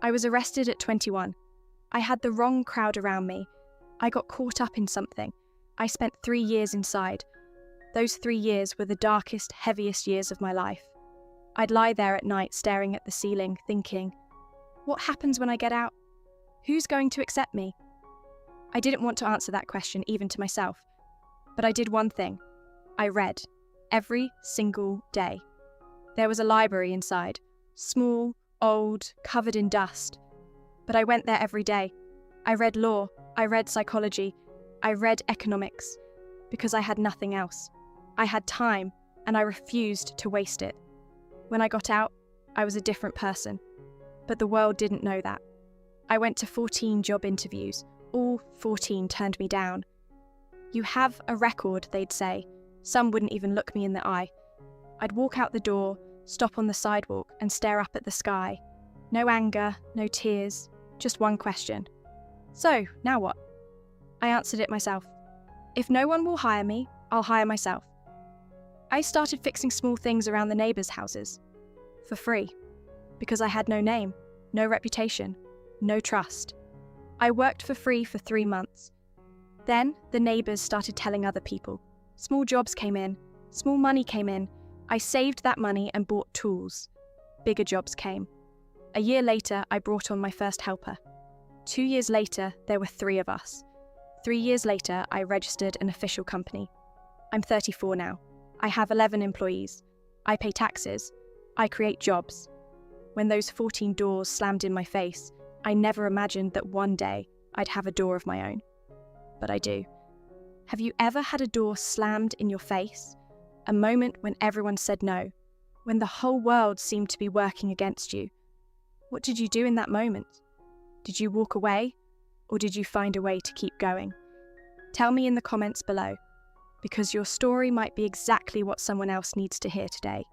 I was arrested at 21. I had the wrong crowd around me. I got caught up in something. I spent 3 years inside. Those 3 years were the darkest, heaviest years of my life. I'd lie there at night staring at the ceiling, thinking, what happens when I get out? Who's going to accept me? I didn't want to answer that question even to myself. But I did one thing. I read. Every single day. There was a library inside. Small, old, covered in dust. But I went there every day. I read law. I read psychology. I read economics. Because I had nothing else. I had time, and I refused to waste it. When I got out, I was a different person. But the world didn't know that. I went to 14 job interviews. All 14 turned me down. You have a record, they'd say. Some wouldn't even look me in the eye. I'd walk out the door, stop on the sidewalk, and stare up at the sky. No anger, no tears, just one question. So, now what? I answered it myself. If no one will hire me, I'll hire myself. I started fixing small things around the neighbours' houses. For free. Because I had no name, no reputation, no trust. I worked for free for 3 months. Then the neighbours started telling other people. Small jobs came in, small money came in. I saved that money and bought tools. Bigger jobs came. A year later, I brought on my first helper. 2 years later, there were 3 of us. 3 years later, I registered an official company. I'm 34 now. I have 11 employees. I pay taxes. I create jobs. When those 14 doors slammed in my face, I never imagined that one day I'd have a door of my own. But I do. Have you ever had a door slammed in your face? A moment when everyone said no, when the whole world seemed to be working against you. What did you do in that moment? Did you walk away, or did you find a way to keep going? Tell me in the comments below, because your story might be exactly what someone else needs to hear today.